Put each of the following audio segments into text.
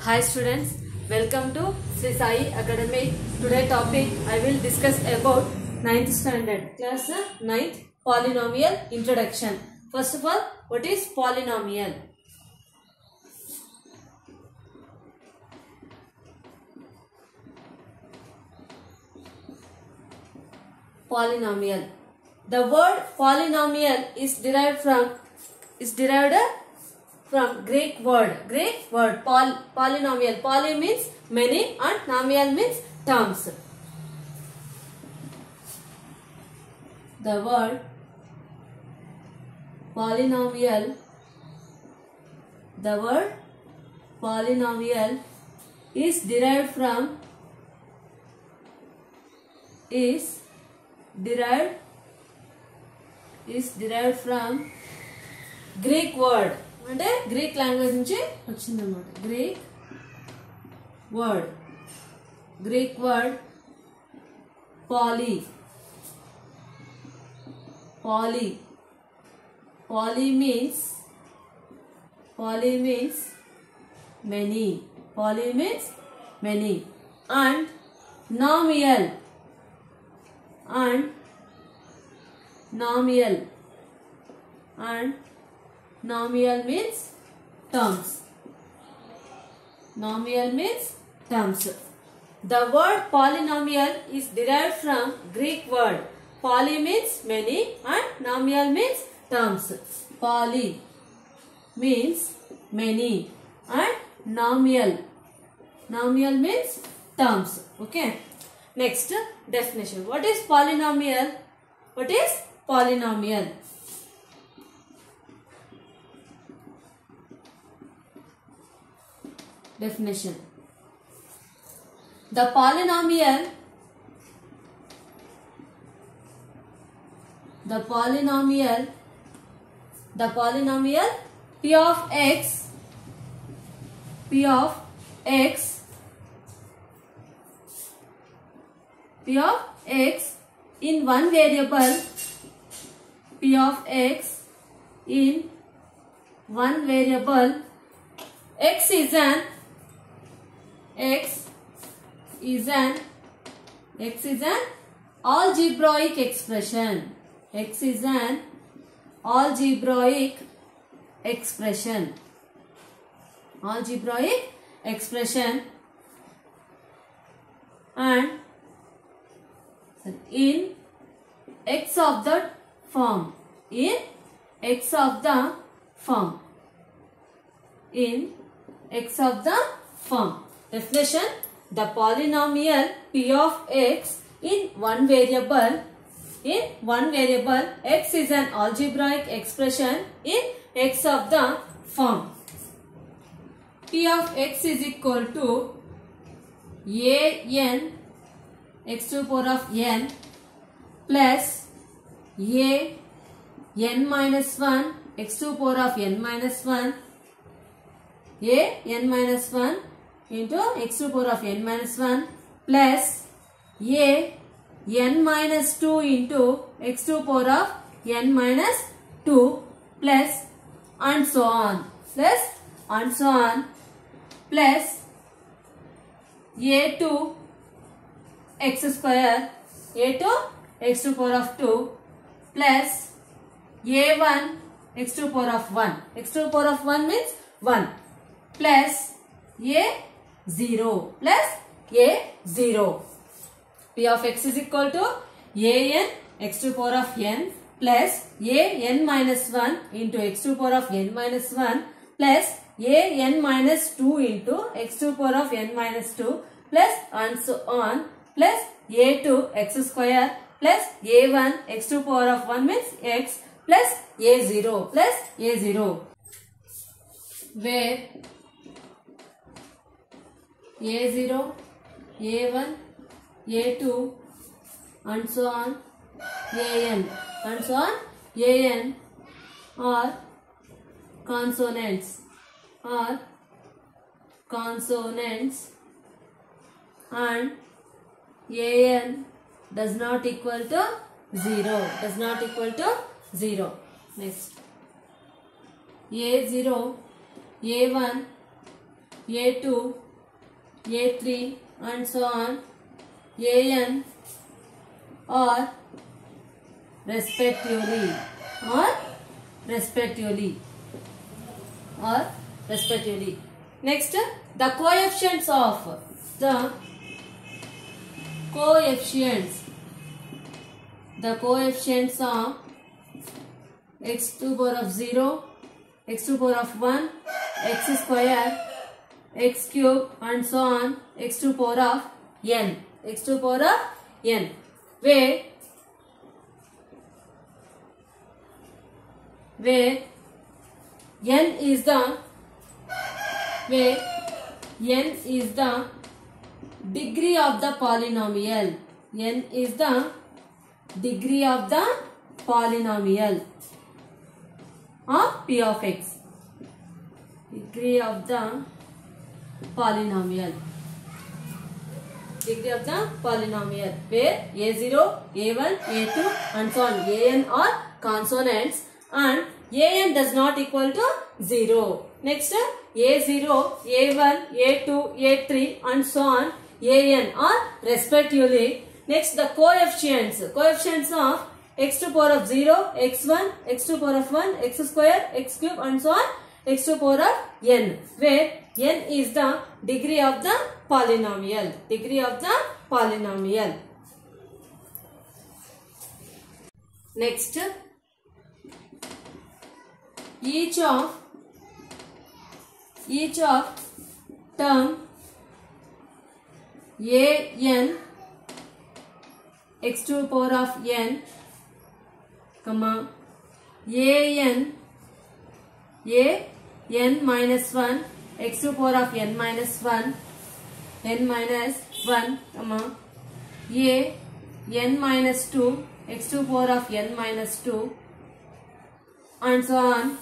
Hi students, welcome to Sri Sai Academy. Today topic I will discuss about 9th standard class 9th polynomial introduction. First of all, what is polynomial? Polynomial. The word polynomial is derived from Greek word. Polynomial. Poly means many and nomial means terms. The word polynomial is derived from Greek word. అంటే Greek language నుంచి వచ్చిందన్నమాట. Greek word poly means many and nomial means terms. The word polynomial is derived from Greek word. Poly means many and nomial means terms. Poly means many and nomial means terms. Okay. Next definition. What is polynomial? Definition. The polynomial P of x in one variable x is an algebraic expression. And in x of the form. Definition. The polynomial P of x in one variable x is an algebraic expression in x of the form. P of x is equal to an x to the power of n plus n minus 1 x to the power of n minus 1 into x to the power of n minus 1 plus n minus 2 into x to the power of n minus 2 plus and so on plus a2 x square a2 x to the power of 2 plus a1 x to the power of 1 x to the power of 1 means 1 plus a0 P of x is equal to an x to the power of n plus an minus 1 into x to the power of n minus 1 plus an minus 2 into x to the power of n minus 2 plus and so on plus a2 x square plus a1 x to the power of 1 means x plus a0 where a0 a1 a2 and so on an are consonants and an does not equal to 0. Next a0 a1 A2, A3 and so on, AN or respectively Next, the coefficients of x to the power of 0, x to the power of 1, x square, x cube and so on, x to the power of n, where n is the degree of the polynomial. N is the degree of the polynomial of p of x. Degree of the polynomial. Where a0, a1, a2 and so on, an are consonants and an does not equal to 0. Next, a0, a1, a2, a3 and so on, an are respectively. Next, the coefficients of x to the power of 0, x1, x to the power of 1, x square, x cube and so on, x to the power of n, where n is the degree of the polynomial. Next, each of term an x to the power of n, comma an minus 1 x to the power of n minus 1, comma n minus 2 x to the power of n minus 2 and so on,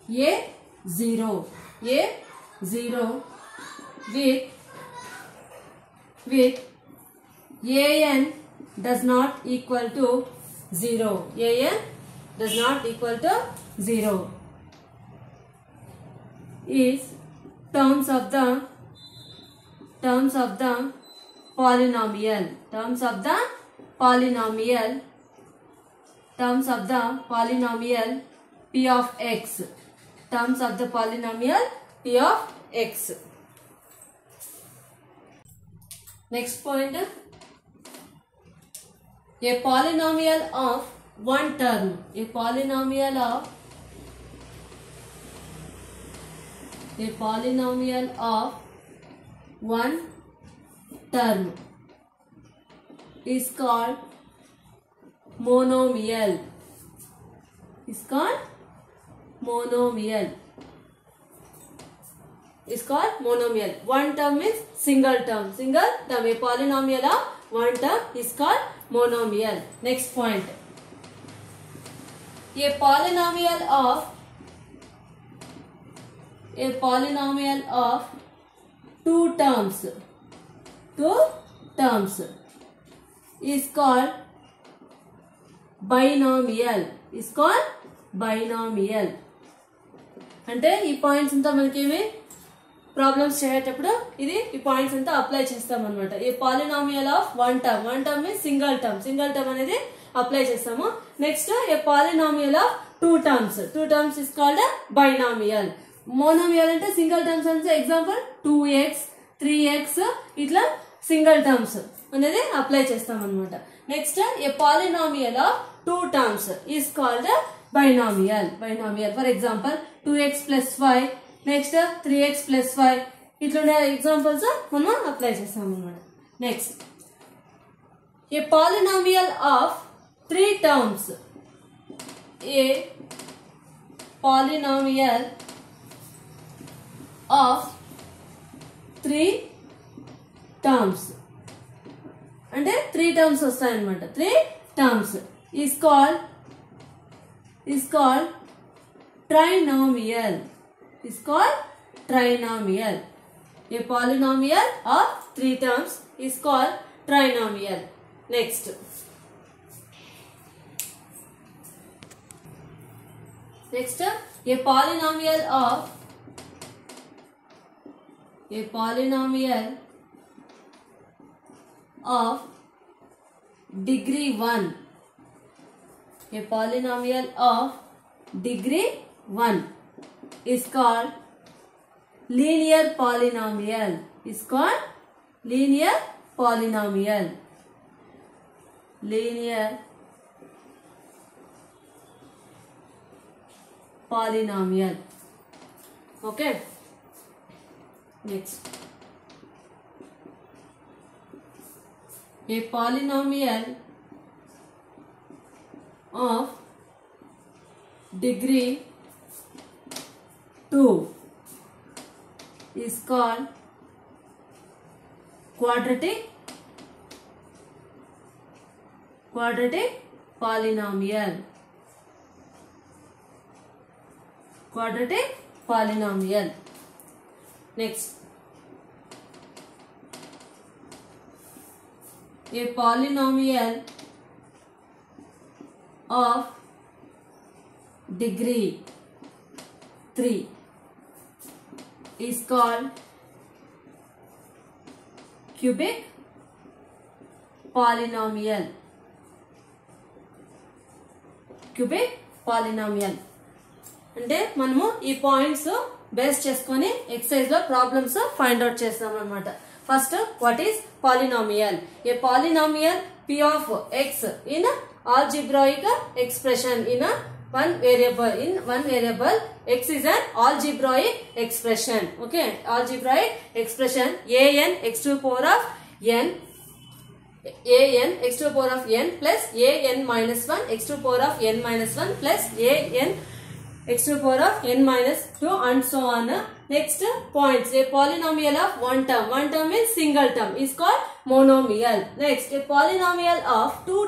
a0 with an does not equal to 0. Is terms of the polynomial p of x. Next point, a polynomial of one term. A polynomial of one term is called monomial. One term is single term. A polynomial of one term is called monomial. Next point, a polynomial of two terms is called binomial. అంటే ఈ points అంతా మనకేమి problems చేసేటప్పుడు ఈ points అంతా apply చేస్తాం అన్నమాట. ఈ polynomial of one term means single term అనేది అప్లై చేస్తాము. Next A polynomial of two terms is called binomial. Monomial అంటే సింగిల్ టర్మ్స్ అంటే ఎగ్జాంపుల్ 2x 3x ఇట్లా సింగిల్ టర్మ్స్ అనేది అప్లై చేస్తాం అన్నమాట. Next A polynomial of two terms is called binomial. For example, 2x plus 5, next 3x plus 5. ఇట్లా examples మనం apply చేస్తాం అన్నమాట. Next, A polynomial of three terms. A polynomial of three terms అంటే three terms వస్తాయి అన్నమాట. Three terms is called trinomial. A polynomial of three terms is called trinomial. Next, a polynomial of a polynomial of degree 1, a polynomial of degree 1 is called linear polynomial, is called linear polynomial, linear polynomial. Okay, next, a polynomial of degree 2 is called quadratic polynomial, quadratic polynomial. Next, a polynomial of degree 3 is called cubic polynomial, cubic polynomial. అంటే మనము ఈ points base చేసుకొని exercise లో problems find out చేస్తాం అన్నమాట. First, what is polynomial? A polynomial p of x in algebraic expression in one variable x is an algebraic expression. Okay, algebraic expression an x to the power of n, an x to the power of n plus an minus 1 x to the power of n minus 1 plus an x to the power of n minus 2 and so on. Next points, a polynomial of one term is single term is called monomial. Next, a polynomial of two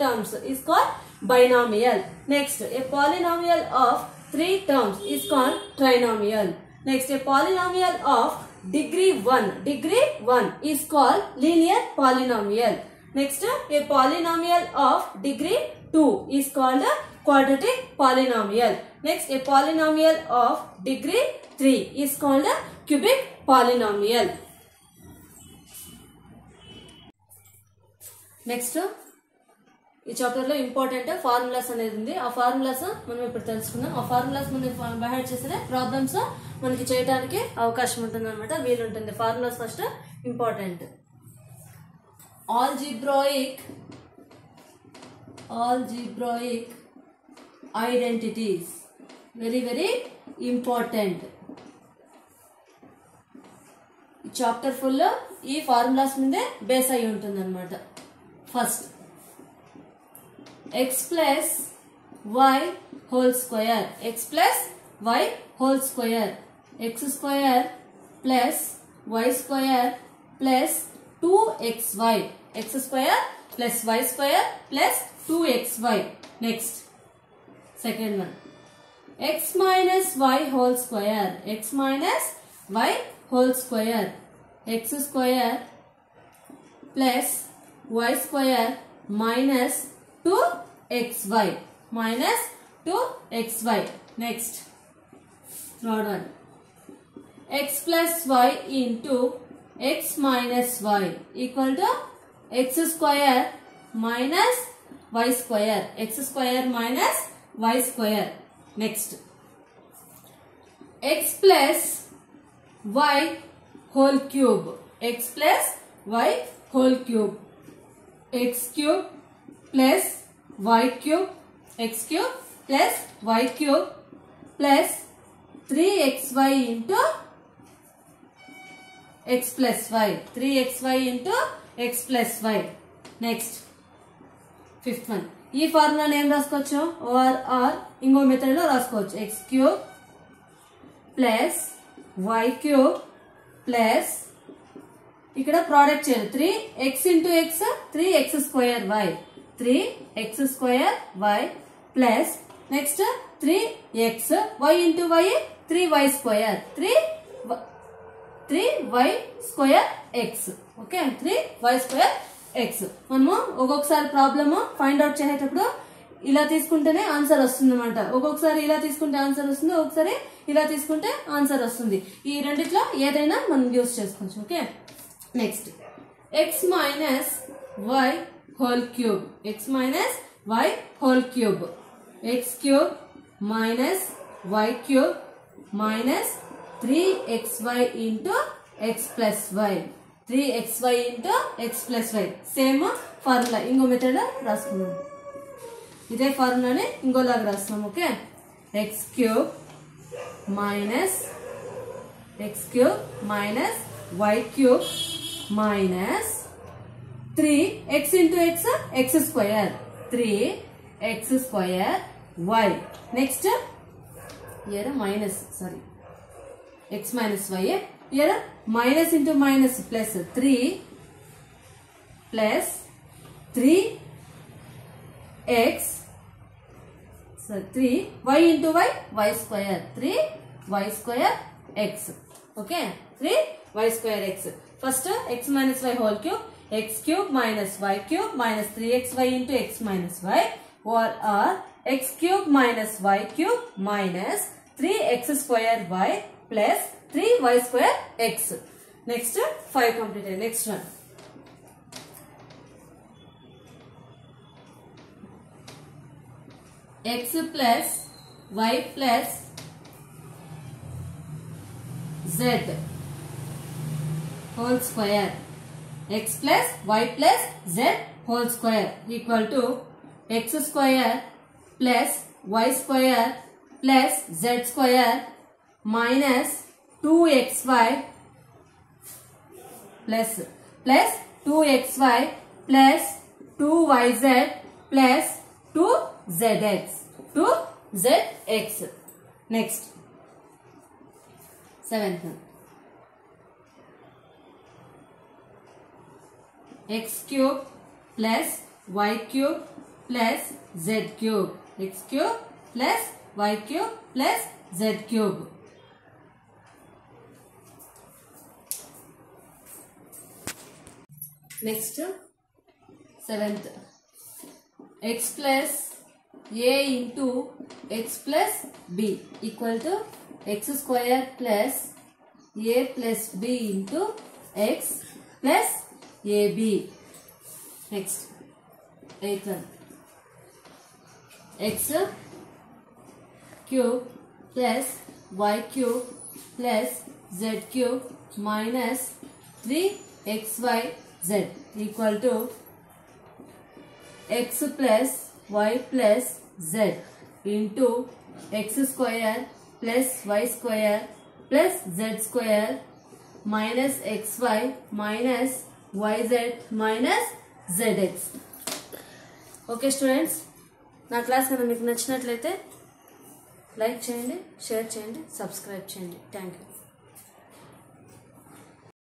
terms is called binomial. Next, a polynomial of three terms is called trinomial. Next, a polynomial of degree 1 is called linear polynomial. Next, a polynomial of degree 2 is called a quadratic polynomial. Next, a polynomial of degree 3 is called a cubic polynomial. Next, ఈ chapter లో important formulas అనేది ఉంది. ఆ formulas మనం ఇప్పుడు తెలుసుకుందాం. ఆ formulas మనం బైహార్ట్ చేస్తే ప్రాబ్లమ్స్ మనకి చేయడానికి అవకాశం ఉంటుంది అనమాట, వీలుంటుంది. Formulas first important. algebraic identities, very important. ఈ చాప్టర్ ఫుల్ ఈ ఫార్ములాస్ మీదే బేస్ అయి ఉంటుంది అనమాట. First, x plus y whole square, x plus y whole square, x square plus y square plus 2xy, x square plus y square plus 2xy. Next, second one, x minus y whole square, x minus y whole square, x square plus y square minus 2xy, minus 2xy. Next, third one, x plus y into x minus y equal to x square minus y square, x square minus y square. Next, x plus y whole cube, x plus y whole cube, x cube plus y cube, x cube plus y cube plus 3xy into x plus y, 3xy into x plus y. Next, fifth one, ఈ formula ఏం రాసుకోవచ్చు? OR ఇంకో method లో రాసుకోవచ్చు. x cube plus y cube plus ఇక్కడ product చేయాలి 3x into x, 3x square y, 3x square y plus next 3x, y into y 3y square, 3y square x. Okay, 3y square x. మనము ఒక్కొక్కసారి problem find out చేసేటప్పుడు ఇలా తీసుకుంటేనే answer వస్తుంది అనమాట. ఒక్కొక్కసారి ఇలా తీసుకుంటే ఆన్సర్ వస్తుంది, ఒక్కొక్కసారి ఇలా తీసుకుంటే ఆన్సర్ వస్తుంది. ఈ రెండిట్లో ఏదైనా మనం యూజ్ చేసుకోవచ్చు. Okay, next x minus y whole cube. x minus y whole cube. x cube minus y cube minus 3xy into x plus y. 3xy into x plus y. Same formula ఇంకో method రాసుకున్నాం. ఇదే ఫార్ములాని ఇంకోలాగా రాస్తున్నాం. Okay, x cube minus y cube minus 3x into x square. 3x square y. Next year minus x minus y. Year minus into minus plus 3 plus 3x 3y into y square. 3y square x. Okay, 3y square x. First x minus y whole cube. X cube minus y cube minus 3xy into x minus y, or x cube minus y cube minus 3x square y plus 3y square x. Next 5 completed. Next one. x plus y plus z whole square. X plus y plus z whole square equal to x square plus y square plus z square minus 2xy plus 2xy plus 2yz plus 2zx. 2zx. Next 7th one. X cube plus y cube plus z cube. X cube plus y cube plus z cube. Next 7th. X plus a into x plus b equal to x square plus a plus b into x plus ab. Next 8th one. X cube plus y cube plus z cube minus 3xyz equal to x plus y plus z into x square plus y square plus z square minus xy minus yz minus zx. Okay students, నా class కనుక మీకు నచ్చినట్లయితే like చేయండి, share చేయండి, subscribe చేయండి. Thank you.